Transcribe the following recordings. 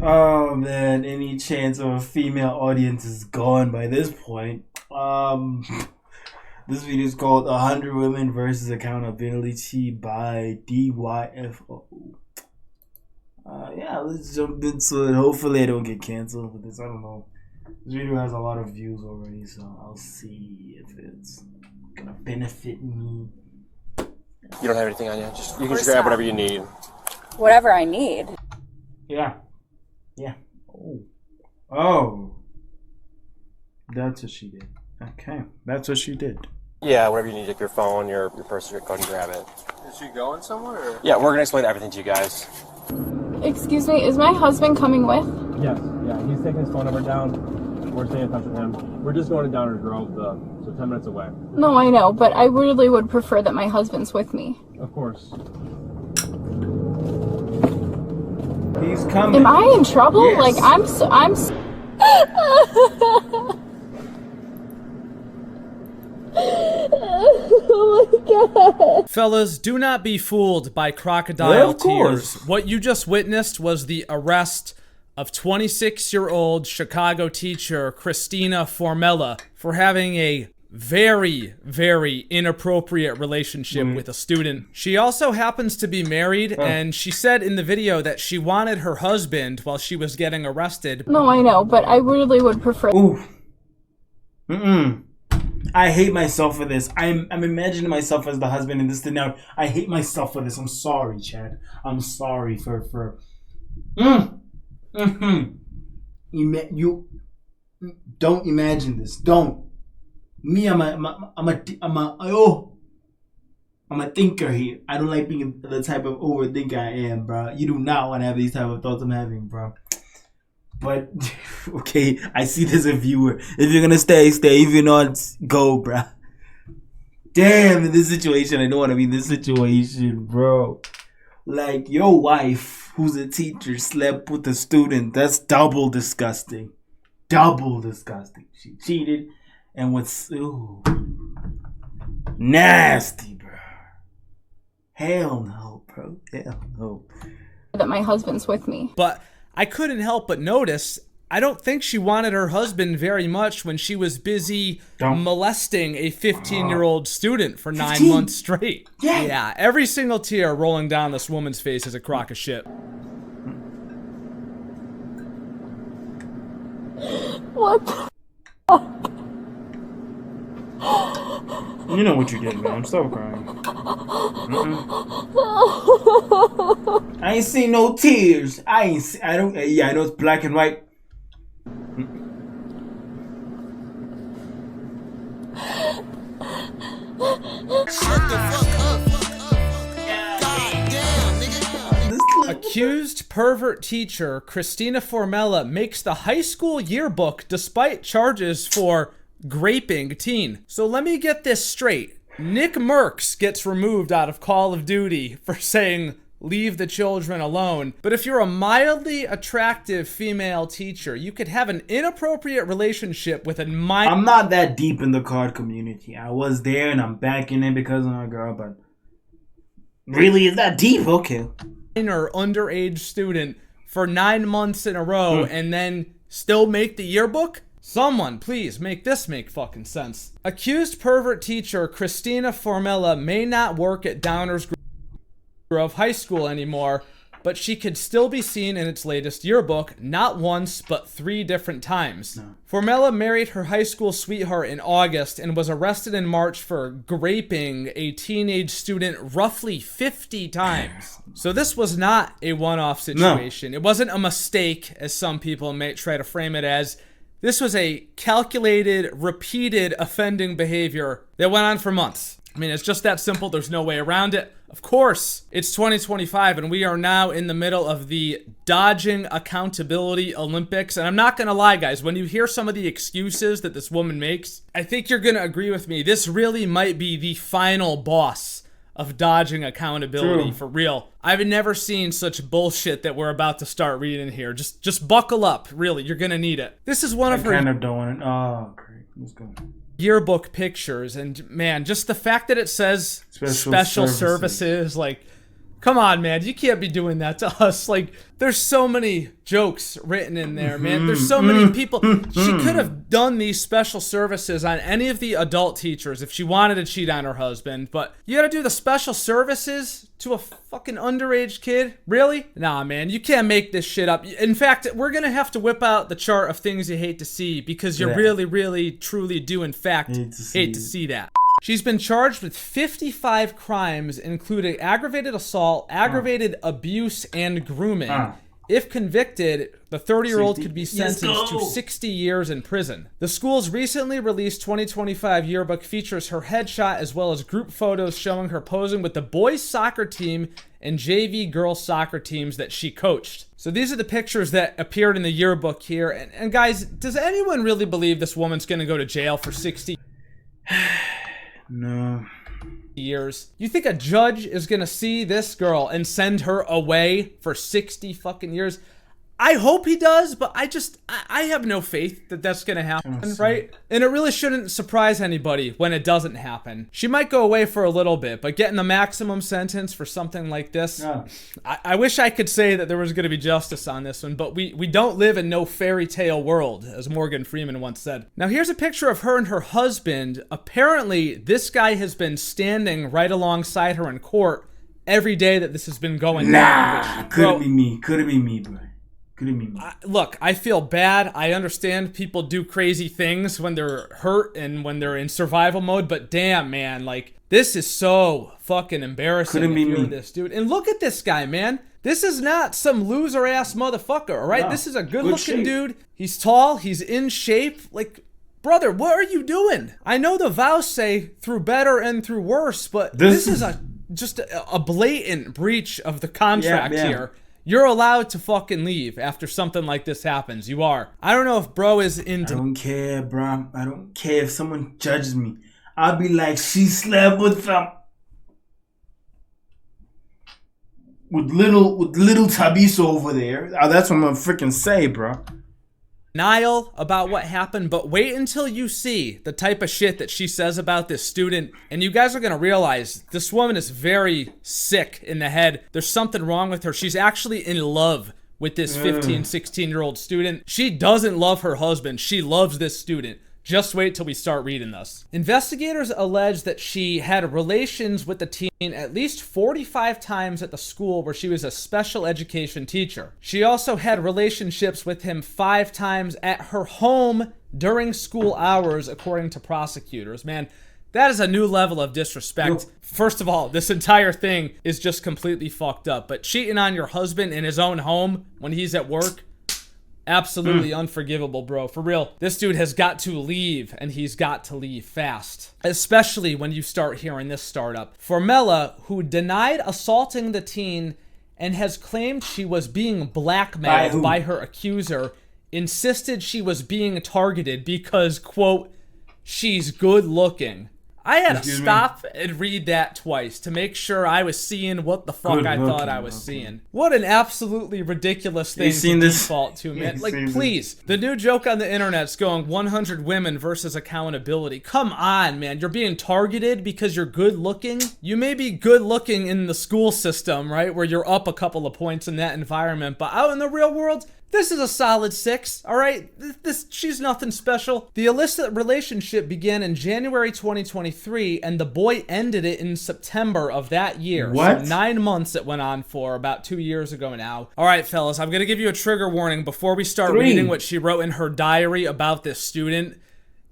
Oh man, any chance of a female audience is gone by this point. This video is called 100 Women versus Accountability by DYFO. Yeah, let's jump into it. Hopefully I don't get canceled for this. I don't know. This video has a lot of views already, so I'll see if it's gonna benefit me. You don't have anything on you? You can just grab whatever you need. Whatever I need. Yeah. Oh. That's what she did. Okay. That's what she did. Yeah, whatever you need, like your phone, your purse, go ahead and grab it. Is she going somewhere? Or? Yeah, we're gonna explain everything to you guys. Excuse me, is my husband coming with? Yes, yeah, he's taking his phone number down. We're staying in touch with him. We're just going to Downers Grove, so 10 minutes away. No, I know, but I really would prefer that my husband's with me. Of course. He's coming. Am I in trouble? Yes. Like, I'm Oh my god. Fellas, do not be fooled by crocodile Of course. tears. What you just witnessed was the arrest of 26-year-old Chicago teacher Christina Formella for having a very, very inappropriate relationship with a student. She also happens to be married, and she said in the video that she wanted her husband while she was getting arrested. No, I know, but I really would prefer. Ooh. I hate myself for this. I'm imagining myself as the husband in this thing now. I hate myself for this. I'm sorry, Chad. I'm sorry for. You don't imagine this. Don't. Me, I'm a thinker here. I don't like being the type of overthinker I am, bro. You do not want to have these type of thoughts I'm having, bro. But okay, I see there's a viewer. If you're gonna stay. If you're not, go, bro. Damn, in this situation, I don't want to be in this situation, bro. Like, your wife, who's a teacher, slept with a student. That's double disgusting. Double disgusting. She cheated. And what's nasty, bro. Hell no, bro. Hell no. That my husband's with me. But I couldn't help but notice, I don't think she wanted her husband very much when she was busy molesting a 15-year-old student for 9 months straight. Yeah, every single tear rolling down this woman's face is a crock of shit. What the You know what you did, man. Stop crying. I ain't seen no tears. I know it's black and white. Shut the fuck up. God damn, nigga. Accused pervert teacher Christina Formella makes the high school yearbook despite charges for graping teen. So let me get this straight. Nick Merckx gets removed out of Call of Duty for saying, leave the children alone. But if you're a mildly attractive female teacher, you could have an inappropriate relationship with a minor. I'm not that deep in the card community. I was there and I'm back in it because of my girl, but really, is that deep? Okay. Minor underage student for 9 months in a row and then still make the yearbook? Someone, please, make this make fucking sense. Accused pervert teacher Christina Formella may not work at Downers Grove High School anymore, but she could still be seen in its latest yearbook, not once, but 3 different times. No. Formella married her high school sweetheart in August and was arrested in March for graping a teenage student roughly 50 times. So this was not a one-off situation. No. It wasn't a mistake, as some people may try to frame it as. This was a calculated, repeated offending behavior that went on for months. I mean, it's just that simple. There's no way around it. Of course, it's 2025, and we are now in the middle of the Dodging Accountability Olympics. And I'm not going to lie, guys, when you hear some of the excuses that this woman makes, I think you're going to agree with me. This really might be the final boss of dodging accountability. For real. I've never seen such bullshit that we're about to start reading here. Just buckle up, really. You're gonna need it. This is one of her kind of doing it. Oh, great. Let's go. Yearbook pictures, and man, just the fact that it says special services, like, Come on, man. You can't be doing that to us. Like, there's so many jokes written in there, man. There's so many people. She could have done these special services on any of the adult teachers if she wanted to cheat on her husband. But you gotta do the special services to a fucking underage kid? Really? Nah, man. You can't make this shit up. In fact, we're gonna have to whip out the chart of things you hate to see because you really, really, truly do, in fact, hate to see that. She's been charged with 55 crimes, including aggravated assault, aggravated abuse, and grooming. If convicted, the 30-year-old could be sentenced to 60 years in prison. The school's recently released 2025 yearbook features her headshot as well as group photos showing her posing with the boys soccer team and JV girls soccer teams that she coached. So these are the pictures that appeared in the yearbook here. And guys, does anyone really believe this woman's gonna go to jail for 60 No. years? You think a judge is gonna see this girl and send her away for 60 fucking years? I hope he does, but I have no faith that that's gonna happen, right? And it really shouldn't surprise anybody when it doesn't happen. She might go away for a little bit, but getting the maximum sentence for something like this, I wish I could say that there was gonna be justice on this one, but we don't live in no fairy tale world, as Morgan Freeman once said. Now here's a picture of her and her husband. Apparently, this guy has been standing right alongside her in court every day that this has been going down. Couldn't be me. Couldn't be me, bro. Look, I feel bad. I understand people do crazy things when they're hurt and when they're in survival mode, but damn, man, like, this is so fucking embarrassing if you're this dude. And look at this guy, man. This is not some loser-ass motherfucker, all right? No, this is a good-looking dude. He's tall. He's in shape. Like, brother, what are you doing? I know the vows say through better and through worse, but this is just a blatant breach of the contract here. You're allowed to fucking leave after something like this happens. You are. I don't know if bro is into... I don't care, bro. I don't care if someone judges me. I'll be like, she slept with little Tabiso over there. That's what I'm gonna freaking say, bro. Denial about what happened, but wait until you see the type of shit that she says about this student, and you guys are gonna realize this woman is very sick in the head. There's something wrong with her. She's actually in love with this 15, 16-year-old student. She doesn't love her husband. She loves this student. Just wait till we start reading this. Investigators allege that she had relations with the teen at least 45 times at the school where she was a special education teacher. She also had relationships with him 5 times at her home during school hours, according to prosecutors. Man, that is a new level of disrespect. First of all, this entire thing is just completely fucked up. But cheating on your husband in his own home when he's at work, absolutely unforgivable, bro. For real. This dude has got to leave, and he's got to leave fast. Especially when you start hearing this startup. Formella, who denied assaulting the teen and has claimed she was being blackmailed by her accuser, insisted she was being targeted because, quote, she's good looking. I had to stop and read that twice to make sure I was seeing what the fuck I thought I was seeing. What an absolutely ridiculous thing to default to, man. Like, please. The new joke on the internet's going 100 women versus accountability. Come on, man. You're being targeted because you're good looking? You may be good looking in the school system, right? Where you're up a couple of points in that environment. But out in the real world, this is a solid 6, all right? She's nothing special. The illicit relationship began in January 2023, and the boy ended it in September of that year. What? So 9 months it went on for, about 2 years ago now. All right, fellas, I'm gonna give you a trigger warning before we start reading what she wrote in her diary about this student.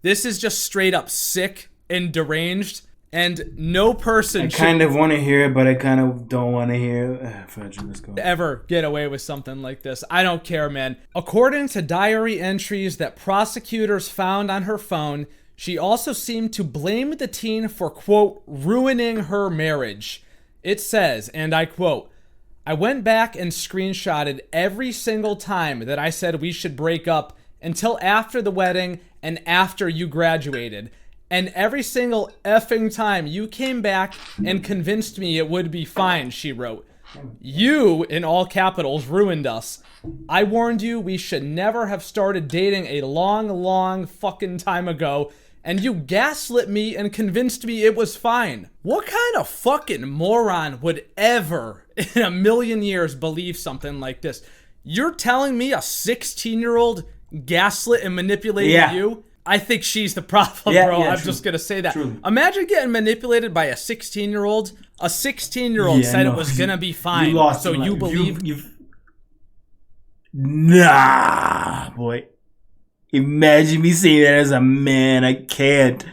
This is just straight up sick and deranged. And no person should kind of want to hear it, but I kind of don't want to hear it. Fudge, let's go. Ever get away with something like this. I don't care, man. According to diary entries that prosecutors found on her phone, she also seemed to blame the teen for, quote, ruining her marriage. It says, and I quote, I went back and screenshotted every single time that I said we should break up until after the wedding and after you graduated. And every single effing time you came back and convinced me it would be fine, she wrote. You, in all capitals, ruined us. I warned you we should never have started dating a long, long fucking time ago. and you gaslit me and convinced me it was fine. What kind of fucking moron would ever in a million years believe something like this? You're telling me a 16-year-old gaslit and manipulated you? I think she's the problem, bro. I'm just gonna say that. Truly. Imagine getting manipulated by a 16-year-old. A 16-year-old said it was gonna be fine. You lost so you believe? Nah, boy. Imagine me saying that as a man. I can't.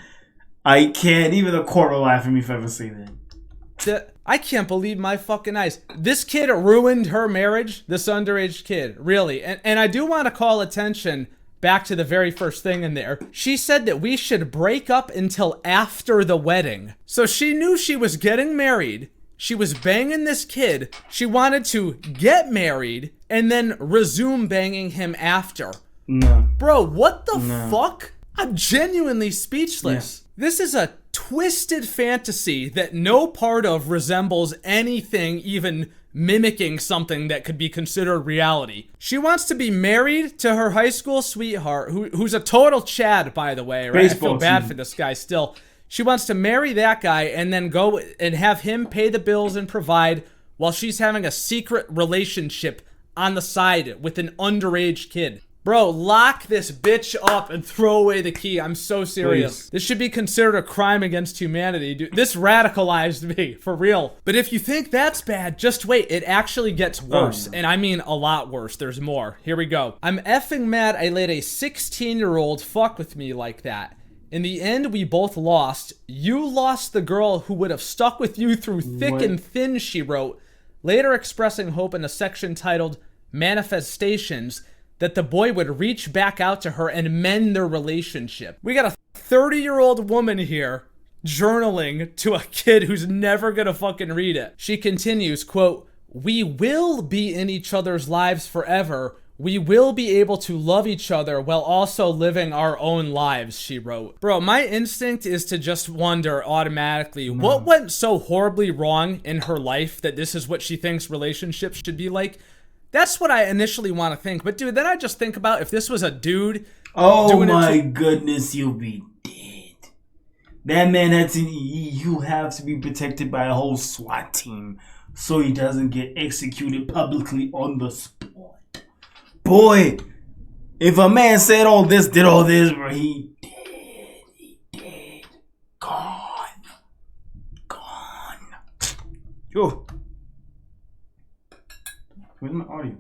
Even the court will laugh at me if I ever say that. I can't believe my fucking eyes. This kid ruined her marriage, this underage kid, really. And I do want to call attention back to the very first thing in there. She said that we should break up until after the wedding. So she knew she was getting married. She was banging this kid. She wanted to get married and then resume banging him after. No. Bro, what the fuck? I'm genuinely speechless. This is a twisted fantasy that no part of resembles anything even mimicking something that could be considered reality. She wants to be married to her high school sweetheart, who's a total Chad, by the way, right? Baseball I feel bad team. for this guy still. She wants to marry that guy and then go and have him pay the bills and provide while she's having a secret relationship on the side with an underage kid. Bro, lock this bitch up and throw away the key. I'm so serious. Please. This should be considered a crime against humanity, dude. This radicalized me, for real. But if you think that's bad, just wait. It actually gets worse. And I mean a lot worse. There's more. Here we go. I'm effing mad I let a 16-year-old fuck with me like that. In the end, we both lost. You lost the girl who would have stuck with you through thick and thin, she wrote, later expressing hope in a section titled Manifestations that the boy would reach back out to her and mend their relationship. We got a 30-year-old woman here journaling to a kid who's never gonna fucking read it. She continues, quote, "We will be in each other's lives forever. We will be able to love each other while also living our own lives," she wrote. Bro, my instinct is to just wonder automatically, what went so horribly wrong in her life that this is what she thinks relationships should be like? That's what I initially want to think. But dude, then I just think about if this was a dude. Oh my goodness, you'll be dead. That man had to. You have to be protected by a whole SWAT team so he doesn't get executed publicly on the spot. Boy, if a man said all this, did all this, bro, he dead. He dead. Gone. Yo. Where's my audio?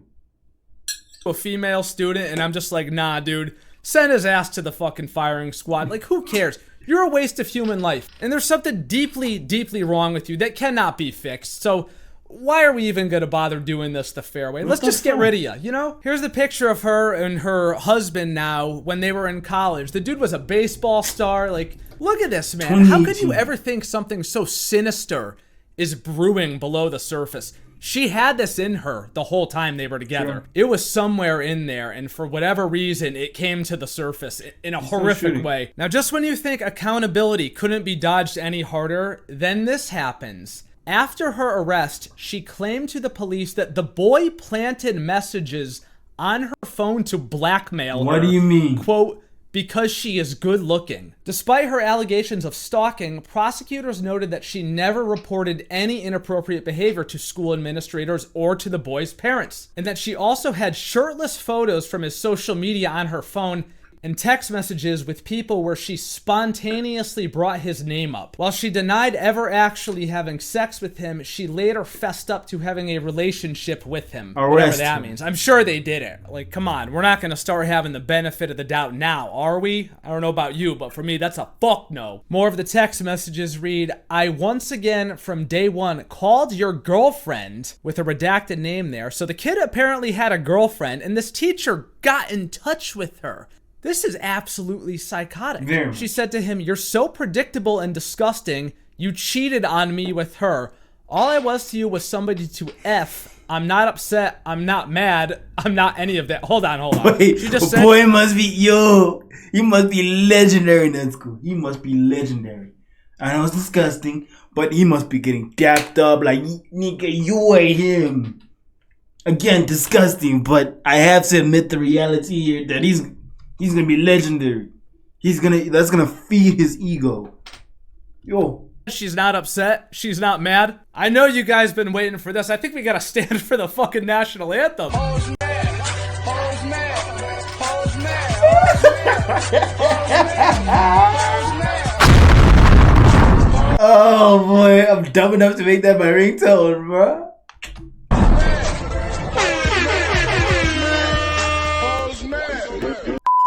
A female student, and I'm just like, nah, dude, send his ass to the fucking firing squad. Like, who cares? You're a waste of human life, and there's something deeply, deeply wrong with you that cannot be fixed. So why are we even gonna bother doing this the fair way? Let's just get rid of you, you know? Here's the picture of her and her husband now when they were in college. The dude was a baseball star. Like, look at this, man. How could you ever think something so sinister is brewing below the surface? She had this in her the whole time they were together. Sure. It was somewhere in there, and for whatever reason, it came to the surface in a horrific way. Now, just when you think accountability couldn't be dodged any harder, then this happens. After her arrest, she claimed to the police that the boy planted messages on her phone to blackmail her. What do you mean? Quote, because she is good looking. Despite her allegations of stalking, prosecutors noted that she never reported any inappropriate behavior to school administrators or to the boy's parents, and that she also had shirtless photos from his social media on her phone and text messages with people where she spontaneously brought his name up. While she denied ever actually having sex with him, she later fessed up to having a relationship with him. Whatever that means. I'm sure they did it. Like, come on, we're not gonna start having the benefit of the doubt now, are we? I don't know about you, but for me, that's a fuck no. More of the text messages read, I once again, from day one, called your girlfriend, with a redacted name there. So the kid apparently had a girlfriend, and this teacher got in touch with her. This is absolutely psychotic. Very. She said to him, you're so predictable and disgusting. You cheated on me with her. All I was to you was somebody to F. I'm not upset. I'm not mad. I'm not any of that. Hold on. Wait, she just said, boy must be, he must be legendary in that school. He must be legendary. I know it's disgusting, but he must be getting dapped up like, nigga, you ain't him. Again, disgusting, but I have to admit the reality here that he's gonna be legendary. That's gonna feed his ego. Yo. She's not upset. She's not mad. I know you guys been waiting for this. I think we gotta stand for the fucking national anthem. Oh boy, I'm dumb enough to make that my ringtone, bro.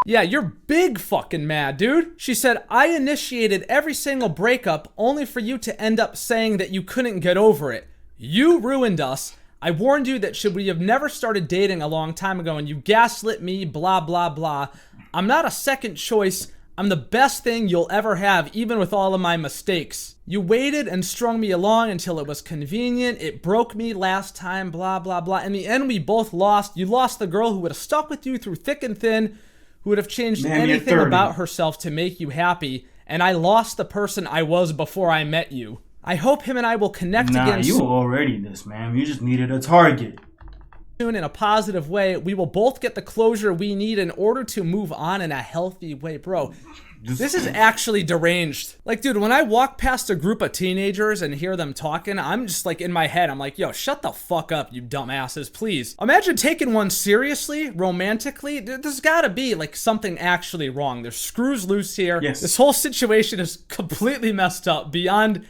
Yeah, you're big fucking mad, dude. She said, I initiated every single breakup only for you to end up saying that you couldn't get over it. You ruined us. I warned you that should we have never started dating a long time ago and you gaslit me, blah, blah, blah. I'm not a second choice. I'm the best thing you'll ever have, even with all of my mistakes. You waited and strung me along until it was convenient. It broke me last time, blah, blah, blah. In the end, we both lost. You lost the girl who would have stuck with you through thick and thin, who would have changed anything about herself to make you happy. And I lost the person I was before I met you. I hope him and I will connect again you were already this, man. You just needed a target. Soon in a positive way. We will both get the closure we need in order to move on in a healthy way. Bro, this is actually deranged. Like, dude, when I walk past a group of teenagers and hear them talking, I'm just like, in my head, I'm like, yo, shut the fuck up, you dumbasses, please. Imagine taking one seriously, romantically. There's gotta be, like, something actually wrong. There's screws loose here. Yes. This whole situation is completely messed up beyond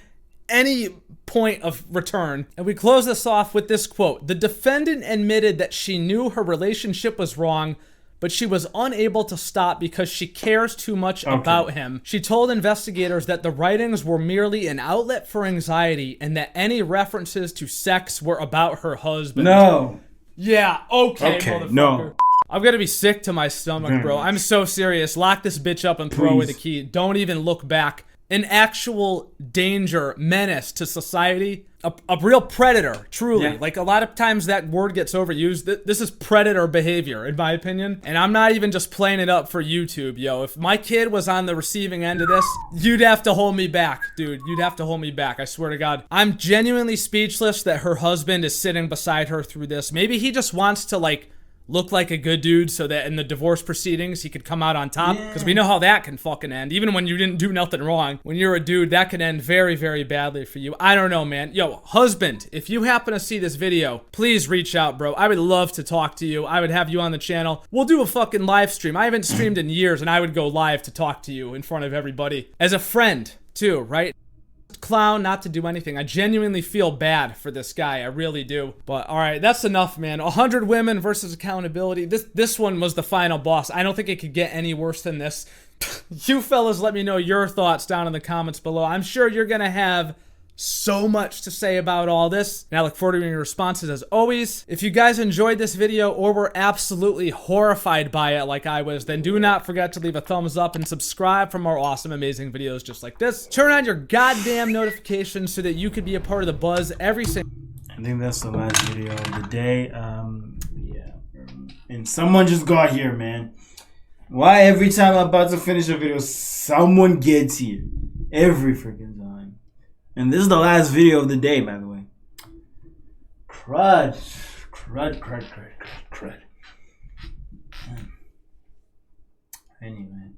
any point of return. And we close this off with this quote. The defendant admitted that she knew her relationship was wrong, but she was unable to stop because she cares too much about him. She told investigators that the writings were merely an outlet for anxiety and that any references to sex were about her husband. No. Yeah, okay, motherfucker. No. I'm gonna be sick to my stomach, bro. I'm so serious. Lock this bitch up and throw away the key. Don't even look back. An actual danger, menace to society. A real predator, truly. Yeah. Like, a lot of times that word gets overused. This is predator behavior, in my opinion. And I'm not even just playing it up for YouTube, yo. If my kid was on the receiving end of this, you'd have to hold me back, dude. You'd have to hold me back, I swear to God. I'm genuinely speechless that her husband is sitting beside her through this. Maybe he just wants to, like, look like a good dude so that in the divorce proceedings he could come out on top, because we know how that can fucking end. Even when you didn't do nothing wrong, when you're a dude, that can end very, very badly for you. I don't know, man. Yo, husband, if you happen to see this video, please reach out, bro. I would love to talk to you. I would have you on the channel. We'll do a fucking live stream. I haven't streamed in years, and I would go live to talk to you in front of everybody as a friend too, right? Clown, not to do anything. I genuinely feel bad for this guy. I really do. But all right, that's enough, man. 100 women versus accountability. This one was the final boss. I don't think it could get any worse than this. You fellas, let me know your thoughts down in the comments below. I'm sure you're gonna have so much to say about all this, and I look forward to your responses as always. If you guys enjoyed this video or were absolutely horrified by it like I was, then do not forget to leave a thumbs up and subscribe for more awesome, amazing videos just like this. Turn on your goddamn notifications so that you could be a part of the buzz every single... I think that's the last video of the day. Yeah. And someone just got here, man. Why every time I'm about to finish a video, someone gets here? Every freaking time. And this is the last video of the day, by the way. Crud. Anyway.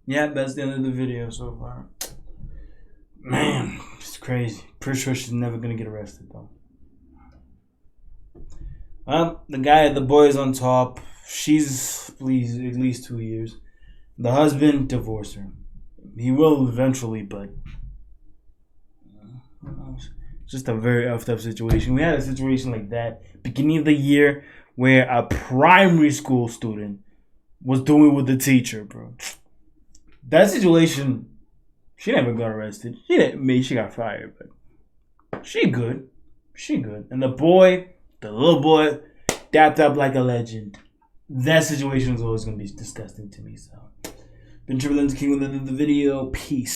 Yeah, that's the end of the video so far. Man, it's crazy. Pretty sure she's never gonna get arrested, though. Well, the boy is on top. She's, please, at least 2 years. The husband, divorce her. He will eventually, but... It's just a very effed up situation. We had a situation like that beginning of the year where a primary school student was doing with the teacher, bro. That situation, she never got arrested. She got fired, but she good. She good. And the little boy, dapped up like a legend. That situation is always going to be disgusting to me, so. Been Triple King with the video. Peace.